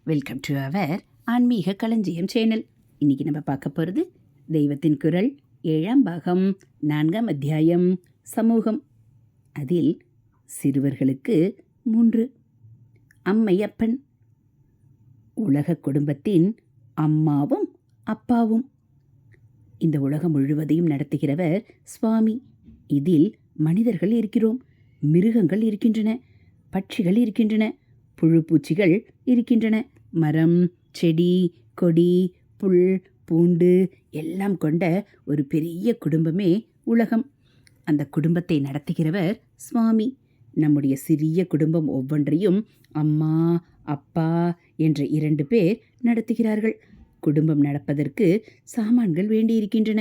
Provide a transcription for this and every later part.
Welcome to our ஆன்மீக களஞ்சியம் channel. இன்னைக்கு நம்ம பார்க்க போகிறது தெய்வத்தின் குரல் 7ஆம் பாகம் 4ஆம் அத்தியாயம் சமூகம். அதில் சிறுவர்களுக்கு 3. அம்மையப்பன். உலக குடும்பத்தின் அம்மாவும் அப்பாவும். இந்த உலகம் முழுவதையும் நடத்துகிறவர் சுவாமி. இதில் மனிதர்கள் இருக்கிறோம், மிருகங்கள் இருக்கின்றன, பட்சிகள் இருக்கின்றன, புழு பூச்சிகள் இருக்கின்றன, மரம், செடி, கொடி, புல், பூண்டு எல்லாம் கொண்ட ஒரு பெரிய குடும்பமே உலகம். அந்த குடும்பத்தை நடத்துகிறவர் சுவாமி. நம்முடைய சிறிய குடும்பம் ஒவ்வொன்றையும் அம்மா, அப்பா என்ற 2 பேர் நடத்துகிறார்கள். குடும்பம் நடப்பதற்கு சாமான்கள் வேண்டியிருக்கின்றன.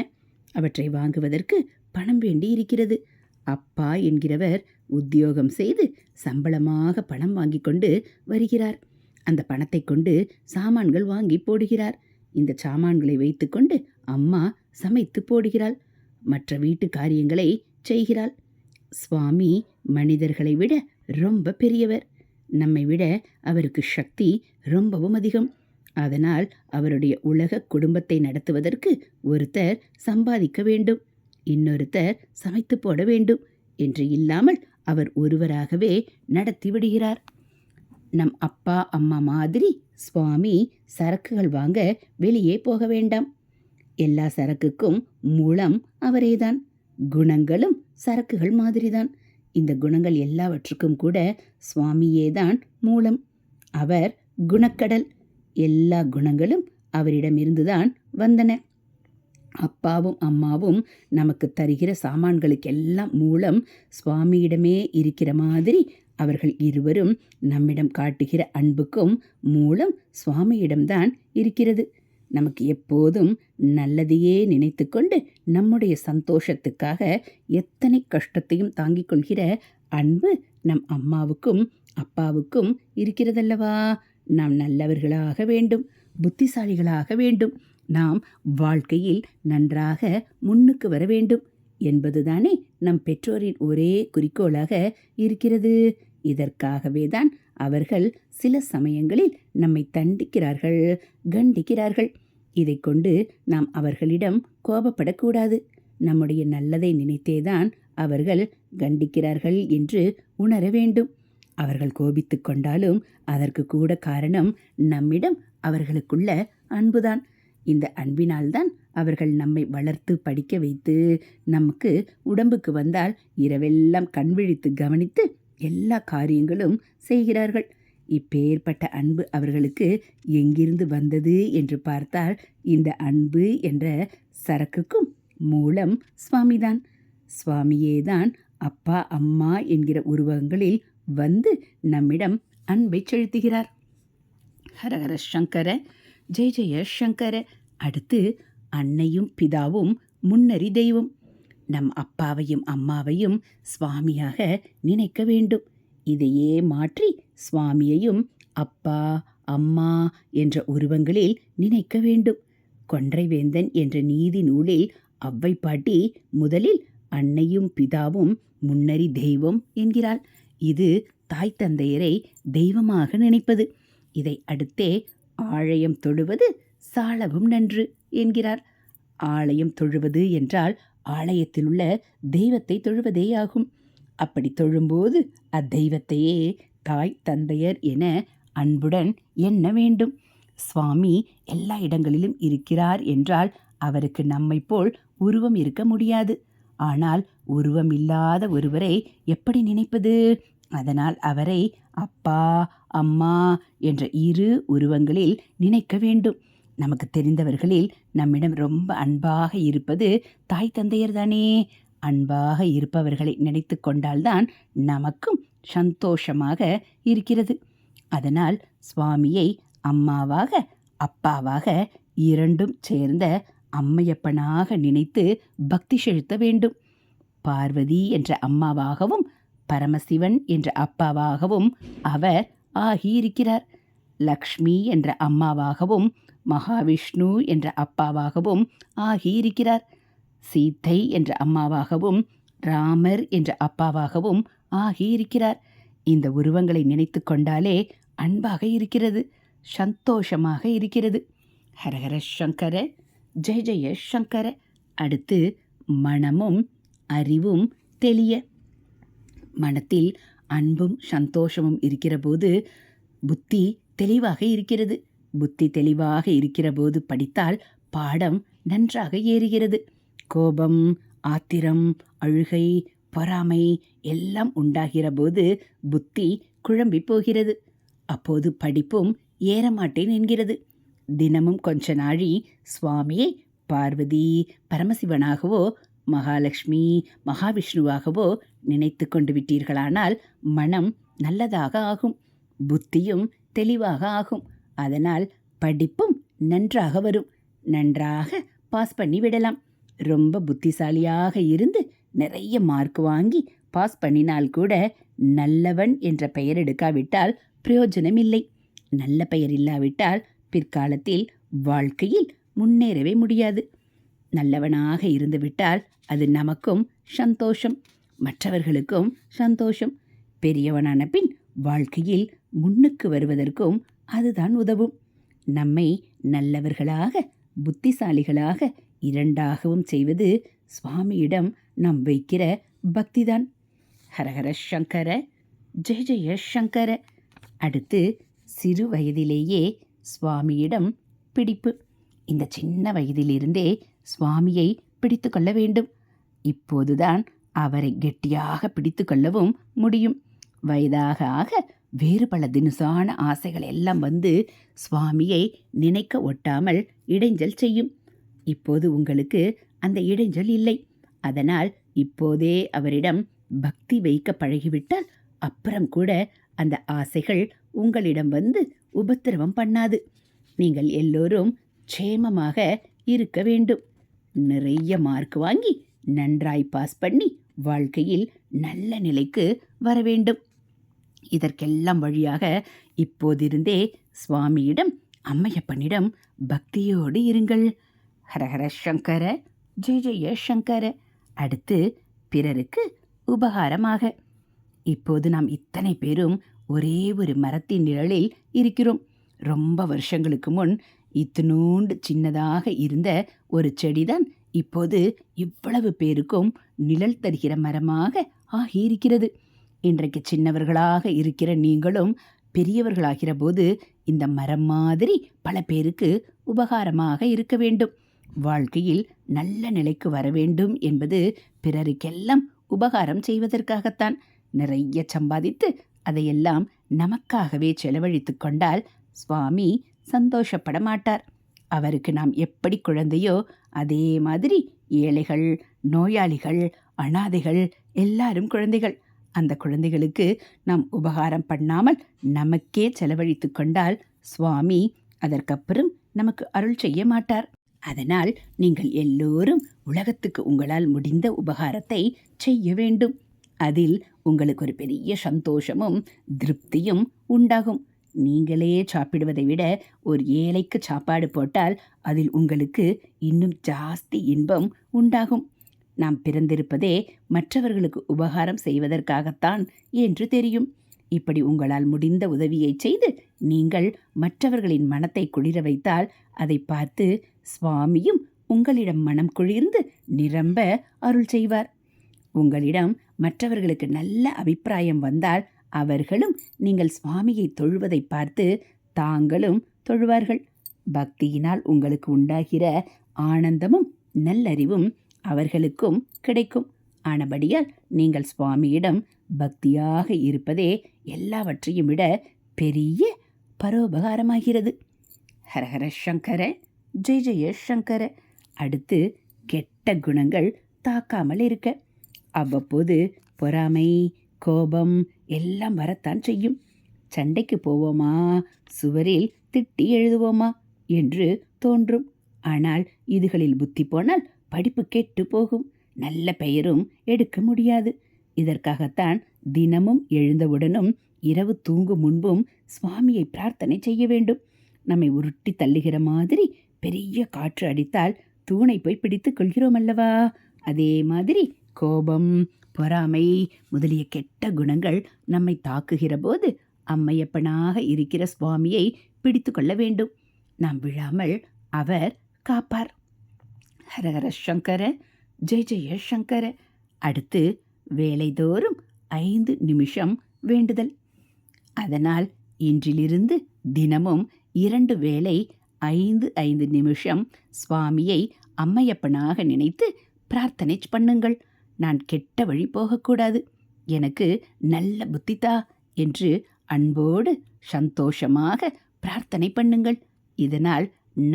அவற்றை வாங்குவதற்கு பணம் வேண்டி இருக்கிறது. அப்பா என்கிறவர் உத்தியோகம் செய்து சம்பளமாக பணம் வாங்கி கொண்டு வருகிறார். அந்த பணத்தை கொண்டு சாமான்கள் வாங்கி போடுகிறார். இந்த சாமான்களை வைத்துக்கொண்டு அம்மா சமைத்து போடுகிறாள், மற்ற வீட்டு காரியங்களை செய்கிறாள். சுவாமி மனிதர்களை விட ரொம்ப பெரியவர். நம்மை விட அவருக்கு சக்தி ரொம்பவும் அதிகம். அதனால் அவருடைய உலக குடும்பத்தை நடத்துவதற்கு ஒருத்தர் சம்பாதிக்க வேண்டும், இன்னொருத்தர் சமைத்து போட வேண்டும் என்று இல்லாமல் அவர் ஒருவராகவே நடத்தி விடுகிறார். நம் அப்பா அம்மா மாதிரி சுவாமி சரக்குகள் வாங்க வெளியே போக வேண்டாம். எல்லா சரக்குக்கும் மூலம் அவரேதான். குணங்களும் சரக்குகள் மாதிரிதான். இந்த குணங்கள் எல்லாவற்றுக்கும் கூட சுவாமியேதான் மூலம். அவர் குணக்கடல். எல்லா குணங்களும் அவரிடமிருந்துதான் வந்தன. அப்பாவும் அம்மாவும் நமக்கு தருகிற சாமான்களுக்கெல்லாம் மூலம் சுவாமியிடமே இருக்கிற மாதிரி அவர்கள் இருவரும் நம்மிடம் காட்டுகிற அன்புக்கும் மூலம் சுவாமியிடம்தான் இருக்கிறது. நமக்கு எப்போதும் நல்லதையே நினைத்து கொண்டு நம்முடைய சந்தோஷத்துக்காக எத்தனை கஷ்டத்தையும் தாங்கிக் கொள்கிற அன்பு நம் அம்மாவுக்கும் அப்பாவுக்கும் இருக்கிறதல்லவா? நாம் நல்லவர்களாக வேண்டும், புத்திசாலிகளாக வேண்டும், நாம் வாழ்க்கையில் நன்றாக முன்னுக்கு வர வேண்டும் என்பதுதானே நம் பெற்றோரின் ஒரே குறிக்கோளாக இருக்கிறது. இதற்காகவே தான் அவர்கள் சில சமயங்களில் நம்மை தண்டிக்கிறார்கள், கண்டிக்கிறார்கள். இதை கொண்டு நாம் அவர்களிடம் கோபப்படக்கூடாது. நம்முடைய நல்லதை நினைத்தேதான் அவர்கள் கண்டிக்கிறார்கள் என்று உணர வேண்டும். அவர்கள் கோபித்து கொண்டாலும் அதற்கு கூட காரணம் நம்மிடம் அவர்களுக்குள்ள அன்புதான். இந்த அன்பினால்தான் அவர்கள் நம்மை வளர்த்து படிக்க வைத்து நமக்கு உடம்புக்கு வந்தால் இரவெல்லாம் கண் விழித்து கவனித்து எல்லா காரியங்களும் செய்கிறார்கள். இப்பேற்பட்ட அன்பு அவர்களுக்கு எங்கிருந்து வந்தது என்று பார்த்தால் இந்த அன்பு என்ற சரக்குக்கும் மூலம் சுவாமிதான். சுவாமியேதான் அப்பா அம்மா என்கிற உருவகங்களில் வந்து நம்மிடம் அன்பை செலுத்துகிறார். ஹரஹர சங்கர, ஜெய ஜெய சங்கர. அடுத்து அன்னையும் பிதாவும் முன்னறி தெய்வம். நம் அப்பாவையும் அம்மாவையும் சுவாமியாக நினைக்க வேண்டும். இதையே மாற்றி சுவாமியையும் அப்பா அம்மா என்ற உருவங்களில் நினைக்க வேண்டும். கொன்றைவேந்தன் என்ற நீதி நூலில் அவ்வை பாட்டி முதலில் அன்னையும் பிதாவும் முன்னறி தெய்வம் என்கிறாள். இது தாய் தந்தையரை தெய்வமாக நினைப்பது. இதை அடுத்தே ஆலயம் தொழுவது சாலவும் நன்று என்கிறார். ஆலயம் தொழுவது என்றால் ஆலயத்தில் உள்ள தெய்வத்தை தொழுவதே ஆகும். அப்படி தொழும்போது அத்தெய்வத்தையே தாய் தந்தையர் என அன்புடன் எண்ண வேண்டும். சுவாமி எல்லா இடங்களிலும் இருக்கிறார் என்றால் அவருக்கு நம்மை போல் உருவம் இருக்க முடியாது. ஆனால் உருவம் இல்லாத ஒருவரை எப்படி நினைப்பது? அதனால் அவரை அப்பா அம்மா என்ற 2 உருவங்களில் நினைக்க வேண்டும். நமக்கு தெரிந்தவர்களில் நம்மிடம் ரொம்ப அன்பாக இருப்பது தாய் தந்தையர் தானே. அன்பாக இருப்பவர்களை நினைத்து கொண்டால்தான் நமக்கும் சந்தோஷமாக இருக்கிறது. அதனால் சுவாமியை அம்மாவாக அப்பாவாக 2ம் சேர்ந்த அம்மையப்பனாக நினைத்து பக்தி செலுத்த வேண்டும். பார்வதி என்ற அம்மாவாகவும் பரமசிவன் என்ற அப்பாவாகவும் அவர் ஆகியிருக்கிறார். லக்ஷ்மி என்ற அம்மாவாகவும் மகாவிஷ்ணு என்ற அப்பாவாகவும் ஆகியிருக்கிறார். சீத்தை என்ற அம்மாவாகவும் ராமர் என்ற அப்பாவாகவும் ஆகியிருக்கிறார். இந்த உருவங்களை நினைத்து கொண்டாலே அன்பாக இருக்கிறது. சந்தோஷமாக இருக்கிறது. ஹரஹர சங்கர, ஜெய ஜெய சங்கர. அடுத்து மனமும் அறிவும் தெளிய. மனத்தில் அன்பும் சந்தோஷமும் இருக்கிற போது புத்தி தெளிவாக இருக்கிறது. புத்தி தெளிவாக இருக்கிற போது படித்தால் பாடம் நன்றாக ஏறுகிறது. கோபம், ஆத்திரம், அழுகை, பொறாமை எல்லாம் உண்டாகிற போது புத்தி குழம்பி போகிறது. அப்போது படிப்பும் ஏறமாட்டேன் என்கிறது. தினமும் கொஞ்ச நாழி சுவாமியை பார்வதி பரமசிவனாகவோ மகாலட்சுமி மகாவிஷ்ணுவாகவோ நினைத்து கொண்டு விட்டீர்களானால் மனம் நல்லதாக ஆகும், புத்தியும் தெளிவாக ஆகும். அதனால் படிப்பும் நன்றாக வரும். நன்றாக பாஸ் பண்ணி விடலாம். ரொம்ப புத்திசாலியாக இருந்து நிறைய மார்க் வாங்கி பாஸ் பண்ணினால் கூட நல்லவன் என்ற பெயர் எடுக்காவிட்டால் பிரயோஜனம் இல்லை. நல்ல பெயர் இல்லாவிட்டால் பிற்காலத்தில் வாழ்க்கையில் முன்னேறவே முடியாது. நல்லவனாக இருந்துவிட்டால் அது நமக்கும் சந்தோஷம், மற்றவர்களுக்கும் சந்தோஷம். பெரியவனான பின் வாழ்க்கையில் முன்னுக்கு வருவதற்கும் அதுதான் உதவும். நம்மை நல்லவர்களாக புத்திசாலிகளாக இரண்டாகவும் செய்வது சுவாமியிடம் நாம் வைக்கிற பக்திதான். ஹரஹர சங்கர, ஜெய ஜெய சங்கர. அடுத்து சிறு வயதிலேயே சுவாமியிடம் பிடிப்பு. இந்த சின்ன வயதிலிருந்தே சுவாமியை பிடித்து கொள்ள வேண்டும். இப்போதுதான் அவரை கெட்டியாக பிடித்து கொள்ளவும் முடியும். வயதாக ஆக வேறு பல தினுசான ஆசைகள் எல்லாம் வந்து சுவாமியை நினைக்க ஒட்டாமல் இடைஞ்சல் செய்யும். இப்போது உங்களுக்கு அந்த இடைஞ்சல் இல்லை. அதனால் இப்போதே அவரிடம் பக்தி வைக்க பழகிவிட்டால் அப்புறம் கூட அந்த ஆசைகள் உங்களிடம் வந்து உபத்திரவம் பண்ணாது. நீங்கள் எல்லோரும் க்ஷேமமாக இருக்க வேண்டும். நிறைய மார்க் வாங்கி நன்றாய் பாஸ் பண்ணி வாழ்க்கையில் நல்ல நிலைக்கு வர வேண்டும். இதற்கெல்லாம் வழியாக இப்போதிருந்தே சுவாமியிடம் அம்மையப்பனிடம் பக்தியோடு இருங்கள். ஹரஹர சங்கர, ஜெய ஜெய சங்கர. அடுத்து பிறருக்கு உபகாரமாக. இப்போது நாம் இத்தனை பேரும் ஒரே ஒரு மரத்தின் நிழலில் இருக்கிறோம். ரொம்ப வருஷங்களுக்கு முன் இத்தினூண்டு சின்னதாக இருந்த ஒரு செடிதான் இப்போது இவ்வளவு பேருக்கும் நிழல் தருகிற மரமாக ஆகியிருக்கிறது. இன்றைக்கு சின்னவர்களாக இருக்கிற நீங்களும் பெரியவர்களாகிற போது இந்த மரம் மாதிரி பல பேருக்கு உபகாரமாக இருக்க வேண்டும். வாழ்க்கையில் நல்ல நிலைக்கு வர வேண்டும் என்பது பிறருக்கெல்லாம் உபகாரம் செய்வதற்காகத்தான். நிறைய சம்பாதித்து அதையெல்லாம் நமக்காகவே செலவழித்து கொண்டால் சுவாமி சந்தோஷப்பட மாட்டார். அவருக்கு நாம் எப்படி குழந்தையோ அதே மாதிரி ஏழைகள், நோயாளிகள், அனாதைகள் எல்லாரும் குழந்தைகள். அந்த குழந்தைகளுக்கு நாம் உபகாரம் பண்ணாமல் நமக்கே செலவழித்து கொண்டால் சுவாமி அதற்கப்புறம் நமக்கு அருள் செய்ய மாட்டார். அதனால் நீங்கள் எல்லோரும் உலகத்துக்கு உங்களால் முடிந்த உபகாரத்தை செய்ய வேண்டும். அதில் உங்களுக்கு ஒரு பெரிய சந்தோஷமும் திருப்தியும் உண்டாகும். நீங்களே சாப்பிடுவதை விட ஒரு ஏழைக்கு சாப்பாடு போட்டால் அதில் உங்களுக்கு இன்னும் ஜாஸ்தி இன்பம் உண்டாகும். நாம் பிறந்திருப்பதே மற்றவர்களுக்கு உபகாரம் செய்வதற்காகத்தான் என்று தெரியும். இப்படி உங்களால் முடிந்த உதவியை செய்து நீங்கள் மற்றவர்களின் மனத்தை குளிர வைத்தால் அதை பார்த்து சுவாமியும் உங்களிடம் மனம் குளிர்ந்து நிரம்ப அருள் செய்வார். உங்களிடம் மற்றவர்களுக்கு நல்ல அபிப்பிராயம் வந்தால் அவர்களும் நீங்கள் சுவாமியை தொழுவதை பார்த்து தாங்களும் தொழுவார்கள். பக்தியினால் உங்களுக்கு உண்டாகிற ஆனந்தமும் நல்லறிவும் அவர்களுக்கும் கிடைக்கும். ஆனபடியால் நீங்கள் சுவாமியிடம் பக்தியாக இருப்பதே எல்லாவற்றையும் விட பெரிய பரோபகாரமாகிறது. ஹரஹர சங்கர, ஜெய ஜெய சங்கர. அடுத்து கெட்ட குணங்கள் தாக்காமல் இருக்க. அவ்வப்போது பொறாமை, கோபம் எல்லாம் வரத்தான் செய்யும். சண்டைக்கு போவோமா, சுவரில் திட்டி எழுதுவோமா என்று தோன்றும். ஆனால் இதுகளில் புத்தி போனால் படிப்பு கெட்டு போகும், நல்ல பெயரும் எடுக்க முடியாது. இதற்காகத்தான் தினமும் எழுந்தவுடனும் இரவு தூங்கும் முன்பும் சுவாமியை பிரார்த்தனை செய்ய வேண்டும். நம்மை உருட்டி தள்ளுகிற மாதிரி பெரிய காற்று அடித்தால் தூணை போய் பிடித்துக் கொள்கிறோம் அல்லவா? அதே மாதிரி கோபம், பொறாமை முதலிய கெட்ட குணங்கள் நம்மை தாக்குகிற போது அம்மையப்பனாக இருக்கிற சுவாமியை பிடித்து கொள்ள வேண்டும். நாம் விழாமல் அவர் காப்பார். ஹரஹர சங்கர, ஜெய ஜெய சங்கர. அடுத்து வேலைதோறும் 5 நிமிஷம் வேண்டுதல். அதனால் இன்றிலிருந்து தினமும் 2 வேளை 5 நிமிஷம் சுவாமியை அம்மையப்பனாக நினைத்து பிரார்த்தனை பண்ணுங்கள். நான் கெட்ட வழி போகக்கூடாது, எனக்கு நல்ல புத்திதா என்று அன்போடு சந்தோஷமாக பிரார்த்தனை பண்ணுங்கள். இதனால்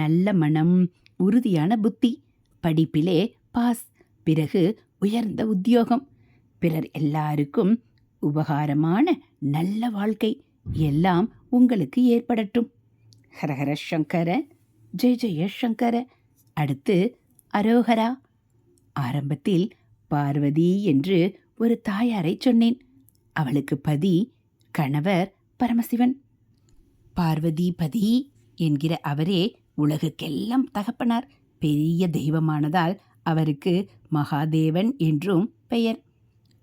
நல்ல மனம், உறுதியான புத்தி, படிப்பிலே பாஸ், பிறகு உயர்ந்த உத்தியோகம், பிறர் எல்லாருக்கும் உபகாரமான நல்ல வாழ்க்கை எல்லாம் உங்களுக்கு ஏற்படட்டும். ஹரஹர சங்கர, ஜெய ஜெய சங்கர. அடுத்து அரோகரா. ஆரம்பத்தில் பார்வதி என்று ஒரு தாயாரை சொன்னேன். அவளுக்கு பதி, கணவர் பரமசிவன். பார்வதி பதி என்கிற அவரே உலகுக்கெல்லாம் தகப்பனார். பெரிய தெய்வமானதால் அவருக்கு மகாதேவன் என்றும் பெயர்.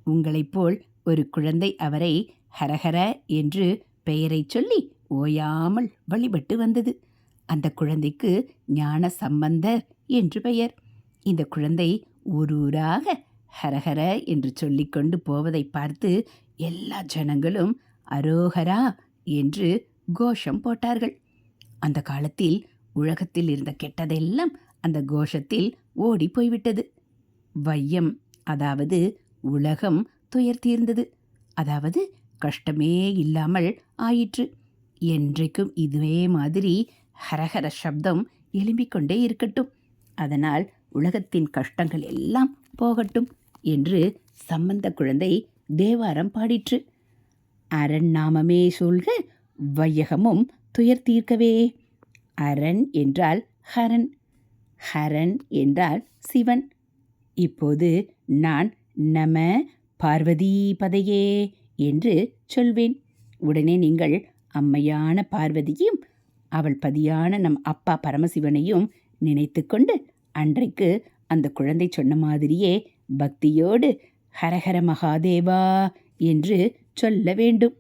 உங்களைப் போல் ஒரு குழந்தை அவரை ஹரஹர என்று பெயரை சொல்லி ஓயாமல் வழிபட்டு வந்தது. அந்த குழந்தைக்கு ஞான சம்பந்தர் என்று பெயர். இந்த குழந்தை ஊரூராக ஹரஹர என்று சொல்லிக்கொண்டு போவதை பார்த்து எல்லா ஜனங்களும் அரோகரா என்று கோஷம் போட்டார்கள். அந்த காலத்தில் உலகத்தில் இருந்த கெட்டதெல்லாம் அந்த கோஷத்தில் ஓடி போய்விட்டது. வையம், அதாவது உலகம் துயர் தீர்ந்தது. அதாவது கஷ்டமே இல்லாமல் ஆயிற்று. என்றைக்கும் இதுவே மாதிரி ஹரஹர சப்தம் எழும்பிக் கொண்டே இருக்கட்டும். அதனால் உலகத்தின் கஷ்டங்கள் எல்லாம் போகட்டும் என்று சம்பந்த குழந்தை தேவாரம் பாடிற்று. அரண் நாமமே சொல்க வையகமும் துயர் தீர்க்கவே. அரண் என்றால் ஹரன், ஹரன் என்றால் சிவன். இப்போது நான் நம பார்வதி பதையே என்று சொல்வேன். உடனே நீங்கள் அம்மையான பார்வதியும் அவள் பதியான நம் அப்பா பரமசிவனையும் நினைத்து கொண்டு அன்றைக்கு அந்த குழந்தை சொன்ன மாதிரியே பக்தியோடு ஹரஹர மகாதேவா என்று சொல்ல வேண்டும்.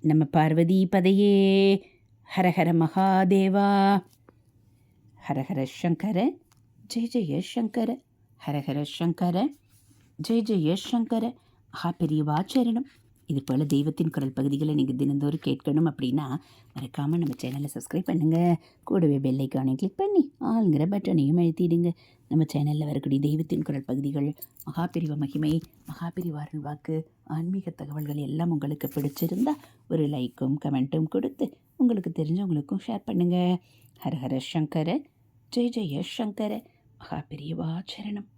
நம்ம பார்வதி பதையே, ஹரஹர மகாதேவா. ஹரஹர சங்கர, ஜெய ஜெய சங்கர. ஹரஹர சங்கர, ஜெய ஜெய சங்கர. மகா பெரியவா சரணம். இது போல் தெய்வத்தின் குரல் பகுதிகளை நீங்கள் தினந்தோறும் கேட்கணும் அப்படின்னா மறக்காமல் நம்ம சேனலை சப்ஸ்கிரைப் பண்ணுங்கள். கூடவே பெல் ஐக்கானையும் கிளிக் பண்ணி ஆளுங்கிற பட்டனையும் அழுத்திடுங்க. நம்ம சேனலில் வரக்கூடிய தெய்வத்தின் குரல் பகுதிகள், மகாபிரிவ மகிமை, மகாபிரிவாரின் வாக்கு, ஆன்மீக தகவல்கள் எல்லாம் உங்களுக்கு பிடிச்சிருந்தால் ஒரு லைக்கும் கமெண்ட்டும் கொடுத்து உங்களுக்கு தெரிஞ்சவங்களுக்கும் ஷேர் பண்ணுங்கள். ஹரஹர சங்கர, ஜெய ஜெய சங்கர. மகாபிரிவா சரணம்.